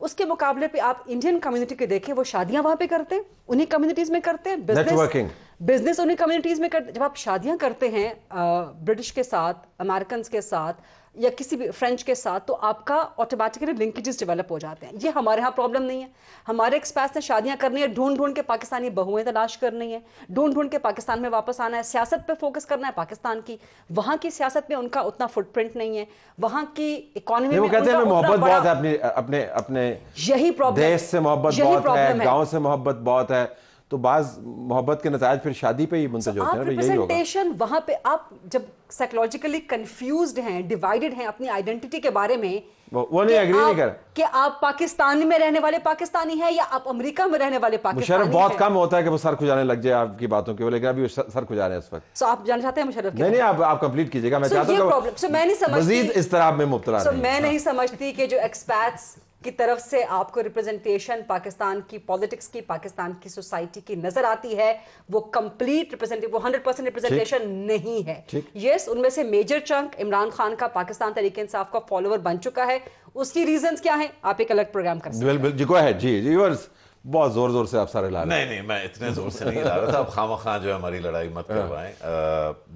اس کے مقابلے پہ آپ انڈین کمیونٹی کے دیکھیں, وہ شادیاں وہاں پہ کرتے ہیں, انہی کمیونٹیز میں کرتے ہیں, بزنس انہی کمیونٹیز میں کرتے ہیں. جب آپ شادیاں کرتے ہیں برٹش کے ساتھ, امریکنز کے ساتھ, یا کسی بھی فرینچ کے ساتھ, تو آپ کا آٹومیٹکلی لنکیجز ڈیولپ ہو جاتے ہیں. یہ ہمارے ہاں پرابلم نہیں ہے. ہمارے ایکسپیٹس نے شادیاں کرنی ہے, ڈھونڈ ڈھونڈ کے پاکستانی بہویں تلاش کرنی ہے, ڈھونڈ ڈھونڈ کے پاکستان میں واپس آنا ہے, سیاست پہ فوکس کرنا ہے پاکستان کی. وہاں کی سیاست میں ان کا اتنا فٹ پرنٹ نہیں ہے, وہاں کی اکانومی میں کہتے ہیں محبت بہت ہے اپنے یہی پرابلم, دیش سے محبت بہت ہے, گاؤں سے محبت بہت ہے, تو بعض محبت کے نتائج پھر شادی پہ ہی منتج ہوتے ہیں. ریپرزنٹیشن وہاں پہ آپ جب سائیکولوجیکلی کنفیوزڈ ہیں, ڈیوائیڈڈ ہیں اپنی آئیڈینٹی کے بارے میں, وہ نہیں ایگری نہیں کر کہ آپ پاکستان میں رہنے والے پاکستانی ہیں یا آپ امریکہ میں رہنے والے پاکستانی ہیں. مشرف بہت کم ہوتا ہے کہ وہ سر کھجانے لگ جائے آپ کی باتوں کے, لیکن ابھی سر کھجا رہے ہیں اس وقت. سو آپ جانا چاہتے ہیں مشرف؟ نہیں آپ کمپلیٹ کیجیے گا, میں چاہتا ہوں کہ مزید اضطراب میں مبتلا رہیں. میں نہیں سمجھتی کہ جو ایکسپیٹس کی طرف سے آپ کو ریپرزنٹیشن پاکستان کی پالیٹکس کی, پاکستان کی سوسائٹی کی نظر آتی ہے, وہ کمپلیٹ ریپرزنٹیشن, وہ 100% ریپرزنٹیشن نہیں ہے. یس, ان میں سے میجر چنک عمران خان کا پاکستان تحریک انصاف کا فالوور بن چکا ہے. اس کی ریزنز کیا ہیں آپ ایک الگ پروگرام کر سکتے ہیں. جی بہت زور زور سے آپ سارے لا رہے ہیں. نہیں میں اتنے زور سے نہیں لا رہا تھا. اب خواہ خواہ جو ہے ہماری لڑائی مت کروائیں.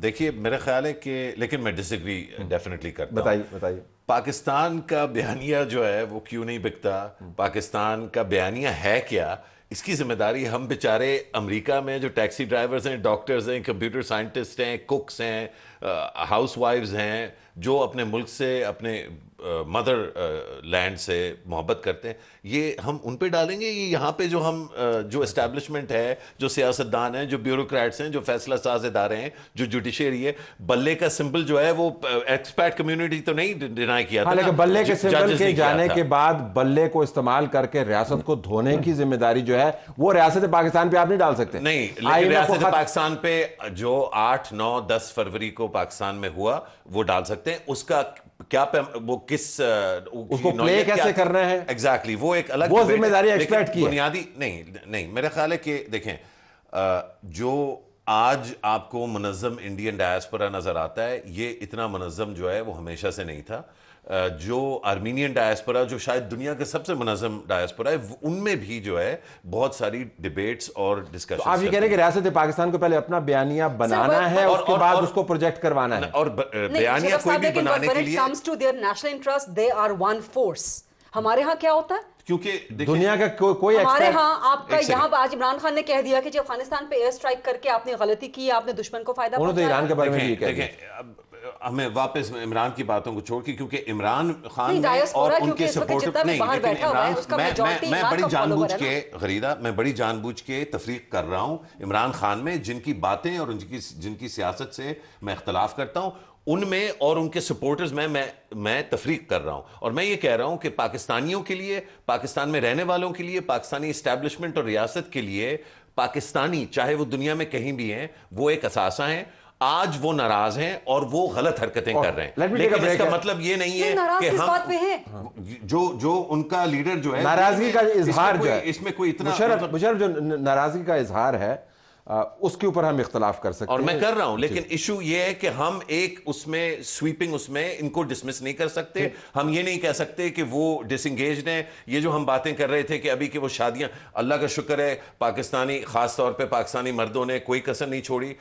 دیکھیے میرا خیال ہے کہ, لیکن میں ڈس ایگری ڈیفینیٹلی کرتا ہوں. بتائیے پاکستان کا بیانیہ جو ہے وہ کیوں نہیں بکتا, پاکستان کا بیانیہ ہے کیا, اس کی ذمہ داری ہم بیچارے امریکہ میں جو ٹیکسی ڈرائیورز ہیں, ڈاکٹرز ہیں, کمپیوٹر سائنٹسٹ ہیں, کوکس ہیں, ہاؤس وائفز ہیں, جو اپنے ملک سے, اپنے مدر لینڈ سے محبت کرتے ہیں, یہ ہم ان پہ ڈالیں گے. یہ یہاں پہ جو ہم جو اسٹیبلشمنٹ ہے, جو سیاستدان ہیں, جو بیوروکریٹس ہیں, جو فیصلہ ساز ادارے ہیں, جو جوڈیشری ہے, بلے کا سمبل جو ہے وہ ایکسپیٹ کمیونٹی تو نہیں ڈینائی کیا تھا, لیکن بلے کے سمبل کے جانے کے بعد بلے کو استعمال کر کے ریاست کو دھونے کی ذمہ داری جو ہے وہ ریاست پاکستان پہ آپ نہیں ڈال سکتے. نہیں, لیکن ریاست پاکستان پہ جو 8, 9, 10 فروری کو پاکستان میں ہوا وہ ڈال سکتے ہیں. اس کا کیا وہ کس اس کو پلے کیسے کرنا ہے ایگزیکٹلی, وہ ایک الگ وہ ذمہ داری ایکسپیکٹ کی بنیادی نہیں. میرا خیال ہے کہ دیکھیں, جو آج آپ کو منظم انڈین ڈائسپورا نظر آتا ہے, یہ اتنا منظم جو ہے وہ ہمیشہ سے نہیں تھا. جو آرمینین ڈائسپورا, جو شاید دنیا کے سب سے منظم ڈائسپورا ہے, ان میں بھی جو ہے بہت ساری ڈیبیٹس اور ڈسکشن. آپ یہ کہہ رہے ہیں کہ ریاست پاکستان کو پہلے اپنا بیانیہ بنانا ہے, اس کے بعد اس کو پروجیکٹ کروانا ہے, اور بیانیہ کوئی بھی بنانے کے لیے ہمارے ہاں کیا ہوتا ہے, کیونکہ دنیا کا کوئی ہمارے ہاں آپ کا یہاں آج عمران خان نے کہہ دیا کہ جب افغانستان پہ ایئر اسٹرائک کر کے آپ نے غلطی کی, آپ نے دشمن کو فائدہ پہنچایا. ایران کے بارے میں بھی دیکھیں, ہمیں واپس عمران کی باتوں کو چھوڑ کے, کیونکہ عمران خان اور ان کے سپورٹ نہیں, میں بڑی جان بوجھ کے غریدہ, میں بڑی جان بوجھ کے تفریق کر رہا ہوں عمران خان میں, جن کی باتیں اور جن کی سیاست سے میں اختلاف کرتا ہوں, ان میں اور ان کے سپورٹرز میں تفریق کر رہا ہوں. اور میں یہ کہہ رہا ہوں کہ پاکستانیوں کے لیے, پاکستان میں رہنے والوں کے لیے, پاکستانی اسٹیبلشمنٹ اور ریاست کے لیے, پاکستانی چاہے وہ دنیا میں کہیں بھی ہیں, وہ ایک اثاثہ ہیں. آج وہ ناراض ہیں اور وہ غلط حرکتیں کر رہے ہیں, لیکن اس کا مطلب یہ نہیں ہے کہ ہم جو ان کا لیڈر جو ہے ناراضگی کا اظہار جو ہے, اس میں کوئی اتنا مشرف جو ناراضگی کا اظہار ہے اس کے اوپر ہم اختلاف کر سکتے ہیں, اور میں کر رہا ہوں, لیکن ایشو یہ ہے کہ ہم ایک اس میں سویپنگ اس میں ان کو ڈسمس نہیں کر سکتے. ہم یہ نہیں کہہ سکتے کہ وہ ڈس انگیجڈ ہیں. یہ جو ہم باتیں کر رہے تھے کہ ابھی کہ وہ شادیاں, اللہ کا شکر ہے پاکستانی, خاص طور پہ پاکستانی مردوں نے کوئی کسر نہیں چھوڑی.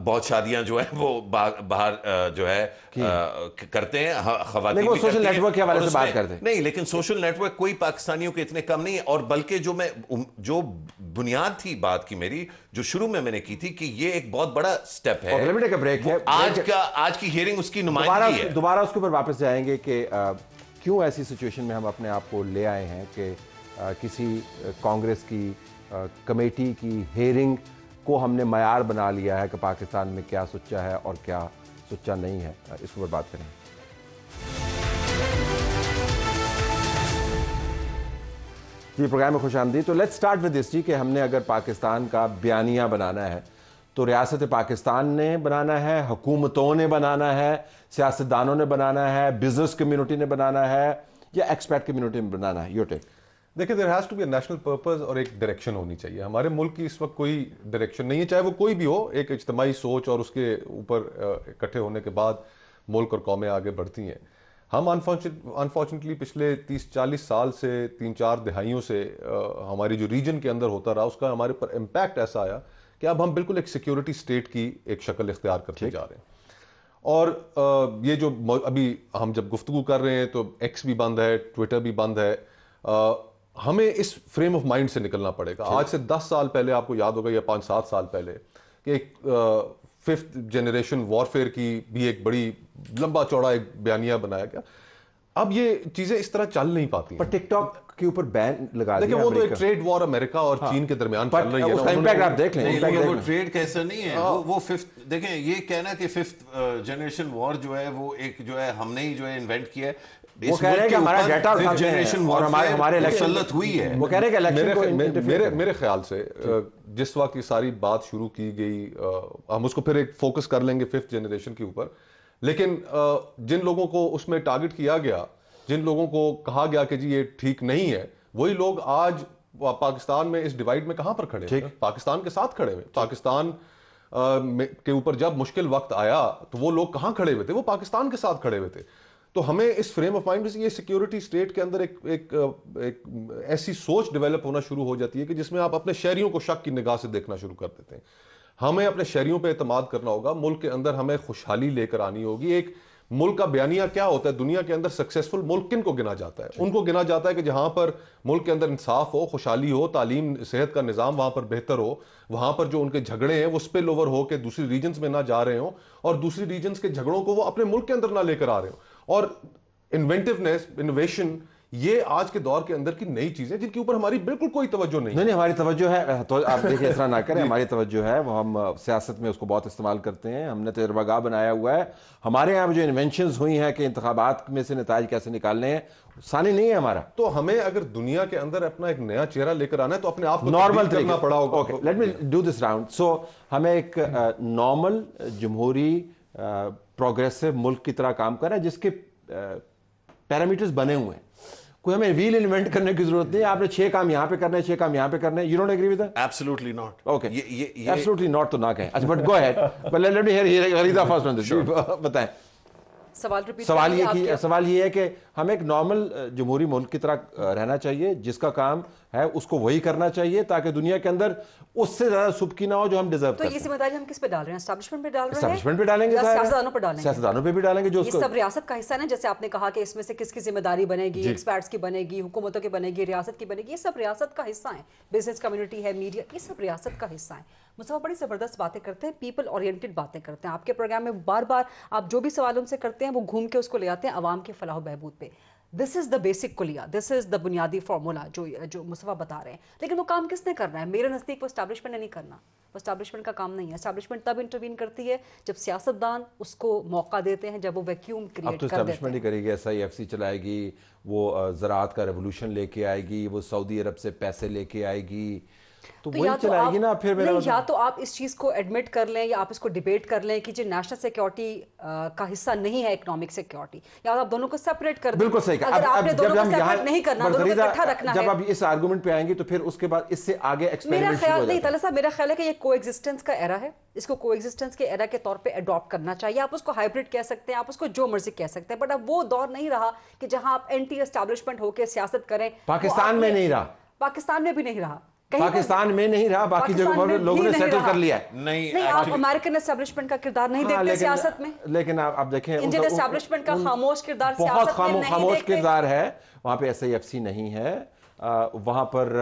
بہت شادیاں جو ہیں وہ باہر جو ہے کرتے ہیں, خواتین بھی سوشل نیٹ ورک کے حوالے سے بات کرتے ہیں. نہیں, لیکن سوشل نیٹ ورک کوئی پاکستانیوں کے اتنے کم نہیں ہے. اور بلکہ جو بنیاد تھی بات کی میری, جو شروع میں نے کی تھی, کہ یہ ایک بہت بڑا سٹیپ ہے. آج کی ہیئرنگ اس کی نمائندگی ہے. دوبارہ اس کے اوپر واپس جائیں گے کہ کیوں ایسی سچویشن میں ہم اپنے آپ کو لے آئے ہیں کہ کسی کانگریس کی کمیٹی کی ہیئرنگ کو ہم نے معیار بنا لیا ہے کہ پاکستان میں کیا سچا ہے اور کیا سچا نہیں ہے. اس کے اوپر بات کریں. جی, پروگرام میں خوش آمدید. تو لیٹس سٹارٹ ود دس جی, کہ ہم نے اگر پاکستان کا بیانیہ بنانا ہے تو ریاست پاکستان نے بنانا ہے, حکومتوں نے بنانا ہے, سیاستدانوں نے بنانا ہے, بزنس کمیونٹی نے بنانا ہے, یا ایکسپیٹ کمیونٹی نے بنانا ہے؟ Your take. دیکھیں, there has to be a national purpose اور ایک ڈائریکشن ہونی چاہیے. ہمارے ملک کی اس وقت کوئی ڈائریکشن نہیں ہے, چاہے وہ کوئی بھی ہو. ایک اجتماعی سوچ اور اس کے اوپر اکٹھے ہونے کے بعد ملک اور قومیں آگے بڑھتی ہیں. ہم انفارچونیٹلی پچھلے 30-40 سال سے 3-4 دہائیوں سے ہماری جو ریجن کے اندر ہوتا رہا اس کا ہمارے پر امپیکٹ ایسا آیا کہ اب ہم بالکل ایک سیکیورٹی سٹیٹ کی ایک شکل اختیار کرتے جا رہے ہیں. اور یہ جو ابھی ہم جب گفتگو کر رہے ہیں تو ایکس بھی بند ہے, ٹویٹر بھی بند ہے, ہمیں اس فریم آف مائنڈ سے نکلنا پڑے گا. آج سے 10 سال پہلے آپ کو یاد ہوگا یا 5-7 سال پہلے کہ ایک 5th جنریشن وارفیئر کی بھی ایک بڑی لمبا چوڑا ایک بیانیہ بنایا گیا. اب یہ چیزیں اس طرح چل نہیں پاتی. پر ٹک ٹاک کے اوپر بین لگا دیا. دیکھیں وہ تو ایک ٹریڈ وار امریکہ اور چین کے درمیان چل رہی ہے. اس کا امپیکٹ آپ دیکھ لیں. وہ ٹریڈ کیسا نہیں ہے, وہ ففتھ دیکھیں, یہ کہنا کہ 5th جنریشن وار جو ہے وہ ایک جو ہے ہم نے ہی جو ہے انوینٹ کیا ہے. وہ کہہ رہے ہیں کہ ہمارا ڈیٹا اٹھاتے ہیں اور ہمارے الیکشن ہوئی ہے. وہ کہہ رہے ہیں کہ الیکشن میرے خیال سے جس وقت یہ ساری بات شروع کی گئی, ہم اس کو پھر ایک فوکس کر لیں گے 5th جنریشن کے اوپر, لیکن جن لوگوں کو اس میں ٹارگٹ کیا گیا, جن لوگوں کو کہا گیا کہ جی یہ ٹھیک نہیں ہے, وہی لوگ آج پاکستان میں اس ڈیوائیڈ میں کہاں پر کھڑے ہیں؟ پاکستان کے ساتھ کھڑے ہوئے. پاکستان کے اوپر جب مشکل وقت آیا تو وہ لوگ کہاں کھڑے ہوئے تھے؟ وہ پاکستان کے ساتھ کھڑے ہوئے تھے. تو ہمیں اس فریم آف مائنڈ سے یہ سیکیورٹی سٹیٹ کے اندر ایک ایسی سوچ ڈیولپ ہونا شروع ہو جاتی ہے کہ جس میں آپ اپنے شہریوں کو شک کی نگاہ سے دیکھنا شروع کر دیتے ہیں. ہمیں اپنے شہریوں پہ اعتماد کرنا ہوگا. ملک کے اندر ہمیں خوشحالی لے کر آنی ہوگی. ایک ملک کا بیانیہ کیا ہوتا ہے؟ دنیا کے اندر سکسیسفل ملک کن کو گنا جاتا ہے؟ ان کو گنا جاتا ہے کہ جہاں پر ملک کے اندر انصاف ہو, خوشحالی ہو, تعلیم صحت کا نظام وہاں پر بہتر ہو, وہاں پر جو ان کے جھگڑے ہیں وہ سپل اوور ہو کے دوسری ریجنز میں نہ جا رہے ہوں اور دوسری ریجنز کے جھگڑوں کو وہ اپنے ملک کے اندر نہ لے کر آ رہے ہوں. اور انوینٹیونیس, انوویشن, یہ آج کے دور کے اندر کی نئی چیزیں جن کے اوپر ہماری بالکل کوئی توجہ نہیں. نہیں, ہماری توجہ ہے تو آپ دیکھیں اس طرح نہ کریں. ہماری توجہ ہے, وہ ہم سیاست میں اس کو بہت استعمال کرتے ہیں. ہم نے تجربہ گاہ بنایا ہوا ہے. ہمارے یہاں جو انوینشنز ہوئی ہیں کہ انتخابات میں سے نتائج کیسے نکالنے ہیں, ثانی نہیں ہے ہمارا. تو ہمیں اگر دنیا کے اندر اپنا ایک نیا چہرہ لے کر آنا ہے تو اپنے آپ کو نارمل کرنا پڑا ہوگا. Okay, let me do this round. So ہمیں ایک نارمل جمہوری پروگریسو ملک کی طرح کام کرنا ہے جس کے پیرامیٹرز بنے ہوئے ہیں. کوئی ہمیں ویل انوینٹ کرنے کی ضرورت نہیں ہے. آپ نے 6 کام یہاں پہ کرنے ہیں, 6 کام یہاں پہ کرنے ہیں. You don't agree with that? Absolutely not. Okay, absolutely not تو نہ کہیں. اچھا, but go ahead, but let me hear Gharida first on this. بتائیں. سوال یہ ہے کہ ہم ایک نارمل جمہوری ملک کی طرح رہنا چاہیے, جس کا کام ہے اس کو وہی کرنا چاہیے تاکہ دنیا کے اندر اس سے زیادہ سبکی نہ ہو جو ہم ڈیزرو کرتے ہیں. تو یہ ذمہ داری ہم کس پہ ڈال رہے ہیں؟ اسٹیبلشمنٹ پہ ڈال رہے ہیں, اسٹیبلشمنٹ پہ ڈالیں گے, سیاستدانوں پہ ڈالیں گے, سیاستدانوں پہ بھی ڈالیں گے. جو یہ سب ریاست کا حصہ ہے. جیسے آپ نے کہا کہ اس میں سے کس کی ذمہ داری بنے گی, ایکسپرٹس کی بنے گی, حکومتوں کی بنے گی, ریاست کی بنے گی, یہ سب ریاست کا حصہ ہیں. بزنس کمیونٹی ہے, میڈیا, یہ سب ریاست کا حصہ ہیں. مصطفیٰ بڑی زبردست باتیں کرتے ہیں, پیپل اورینٹڈ باتیں کرتے ہیں. آپ کے پروگرام میں بار بار آپ جو بھی سوال ان سے کرتے ہیں وہ گھوم کے اس کو لے آتے ہیں عوام کے فلاح و بہبود پہ. دس از دا بیسک کلیا, دس از دا بنیادی فارمولا جو مصطفیٰ بتا رہے ہیں. لیکن وہ کام کس نے کرنا ہے؟ میرے نزدیک وہ اسٹیبلشمنٹ نے نہیں کرنا. وہ اسٹیبلشمنٹ کا کام نہیں ہے. اسٹیبلشمنٹ تب انٹروین کرتی ہے جب سیاستدان اس کو موقع دیتے ہیں, جب وہ ویکیوم کریٹ کر دیتے ہیں. اب تو اسٹیبلشمنٹ ہی کرے گی, SIFC چلائے گی, وہ زراعت کا ریولوشن لے کے آئے گی, وہ سعودی عرب سے پیسے لے کے آئے گی, تو وہی چلائے گی نا. پھر یا تو آپ اس چیز کو ایڈمٹ کر لیں یا آپ اس کو ڈیبیٹ کر لیں کہ جو نیشنل سیکیورٹی کا حصہ نہیں ہے اکنامک سیکیورٹی, یا آپ دونوں کو سیپریٹ کر دیں. بالکل صحیح. اگر آپ نے دونوں کو سیپریٹ نہیں کرنا, دونوں کو اکٹھا رکھنا ہے. جب آپ اس آرگومنٹ پہ آئیں گے تو پھر اس کے بعد اس سے آگے ایکسپیریمنٹ شروع ہو جاتا ہے. طلعت صاحب, میرا خیال ہے کہ یہ کو ایگزسٹنس کا ایرا ہے. اس کو کو ایگزسٹنس کے ایرا کے طور پہ اڈاپٹ کرنا چاہیے. آپ اس کو ہائبرڈ کہہ سکتے ہیں, آپ اس کو جو مرضی کہہ سکتے ہیں, بٹ اب وہ دور نہیں رہا کہ جہاں آپ اینٹی اسٹیبلشمنٹ ہو کے سیاست کریں. پاکستان میں نہیں رہا, پاکستان میں بھی نہیں رہا, پاکستان میں نہیں رہا, باقی جگہوں پر لوگوں نے سیٹل کر لیا ہے. نہیں, آپ امریکن اسٹیبلشمنٹ کا کردار نہیں دیکھتے سیاست میں. لیکن آپ دیکھیں انڈین اسٹیبلشمنٹ کا خاموش کردار سیاست میں نہیں دیکھتے. خاموش کردار ہے. وہاں پہ SIFC نہیں ہے. وہاں پر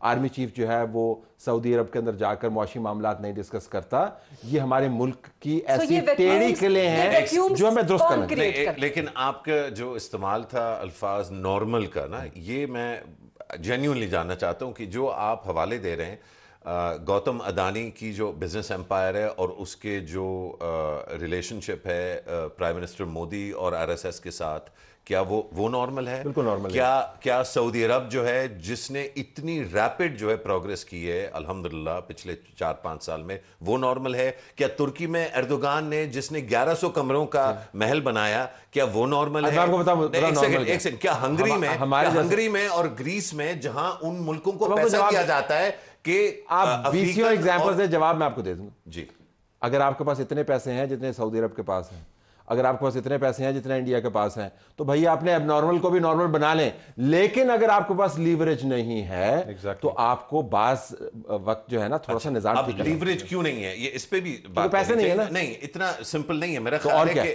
آرمی چیف جو ہے وہ سعودی عرب کے اندر جا کر معاشی معاملات نہیں ڈسکس کرتا. یہ ہمارے ملک کی ایسی ٹیڑھی قلعے ہیں جو ہمیں درست کرنا ہے. لیکن آپ کا جو استعمال تھا الفاظ نارمل کا نا, یہ میں جینیونلی جاننا چاہتا ہوں کہ جو آپ حوالے دے رہے ہیں گوتم اڈانی کی جو بزنس امپائر ہے اور اس کے جو ریلیشن شپ ہے پرائم منسٹر مودی اور RSS کے ساتھ, کیا وہ نارمل ہے؟ بالکل نارمل ہے. کیا سعودی عرب جو ہے جس نے اتنی ریپڈ جو ہے پروگریس کی ہے الحمدللہ پچھلے 4-5 سال میں, وہ نارمل ہے؟ کیا ترکی میں ایردوغان نے جس نے 1100 کمروں کا محل بنایا, کیا وہ نارمل ہے؟ ایک سیکنڈ, کیا ہنگری میں اور گریس میں جہاں ان ملکوں کو پیسہ دیا جاتا ہے کہ آپ 20 ایگزامپلز دیں, جواب میں آپ کو دے دوں گا. جی, اگر آپ کے پاس اتنے پیسے ہیں جتنے سعودی عرب کے پاس ہیں, اگر آپ کے پاس اتنے پیسے ہیں جتنے انڈیا کے پاس ہیں تو بھائی اپنے اب نارمل کو بھی نارمل بنا لیں. لیکن اگر آپ کے پاس لیوریج نہیں ہے تو آپ کو بعض وقت جو ہے نا تھوڑا سا نظام. اب لیوریج کیوں نہیں ہے, یہ اس پہ بھی پیسے نہیں ہے نا. نہیں, اتنا سمپل نہیں ہے. میرا خیال ہے کہ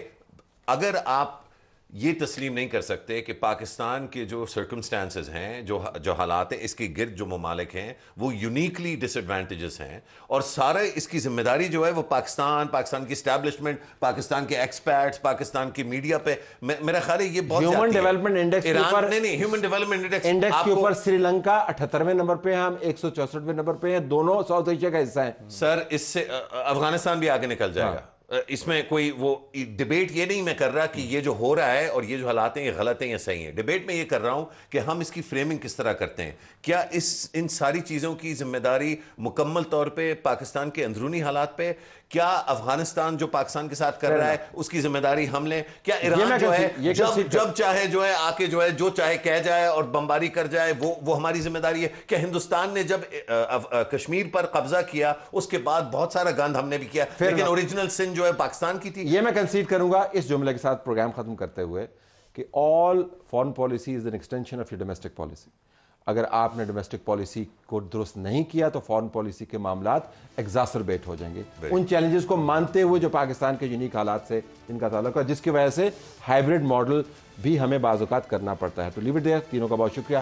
اگر آپ یہ تسلیم نہیں کر سکتے کہ پاکستان کے جو سرکمسٹانسز ہیں, جو حالات ہیں, اس کے گرد جو ممالک ہیں وہ یونیکلی ڈس ایڈوانٹیجز ہیں, اور سارے اس کی ذمہ داری جو ہے وہ پاکستان کی اسٹیبلشمنٹ, پاکستان کے ایکسپرٹس, پاکستان کی میڈیا پہ. میرا خیال ہے یہ بہت ہیومن ڈیولپمنٹ انڈیکس کے اوپر, نہیں ہیومن ڈیولپمنٹ انڈیکس کے اوپر سری لنکا 78ویں نمبر پہ ہیں, ہم 164ویں نمبر پہ ہیں, دونوں ساؤتھ ایشیا کا حصہ ہیں. سر اس سے افغانستان بھی آگے نکل جائے گا. اس میں کوئی وہ ڈیبیٹ یہ نہیں میں کر رہا کہ یہ جو ہو رہا ہے اور یہ جو حالات ہیں یہ غلط ہیں یا صحیح ہیں. ڈیبیٹ میں یہ کر رہا ہوں کہ ہم اس کی فریمنگ کس طرح کرتے ہیں. کیا ان ساری چیزوں کی ذمہ داری مکمل طور پہ پاکستان کے اندرونی حالات پہ, کیا افغانستان جو پاکستان کے ساتھ کر رہا ہے اس کی ذمہ داری ہم لیں؟ کیا ایران جو ہے جب چاہے جو ہے آ کے جو ہے جو چاہے کہہ جائے اور بمباری کر جائے وہ ہماری ذمہ داری ہے؟ کیا ہندوستان نے جب کشمیر پر قبضہ کیا اس کے بعد بہت سارا گند ہم نے بھی کیا, لیکن اوریجنل سندھ جو ہے پاکستان کی تھی؟ یہ میں کنسیڈ کروں گا اس جملے کے ساتھ پروگرام ختم کرتے ہوئے کہ all foreign policy is an extension of your domestic policy. اگر آپ نے ڈومیسٹک پالیسی کو درست نہیں کیا تو فارن پالیسی کے معاملات ایگزاسربیٹ ہو جائیں گے, ان چیلنجز کو مانتے ہوئے جو پاکستان کے یونیک حالات سے ان کا تعلق ہے, جس کی وجہ سے ہائیبرڈ ماڈل بھی ہمیں بعض اوقات کرنا پڑتا ہے. تو لیو اٹ دیئر. تینوں کا بہت شکریہ.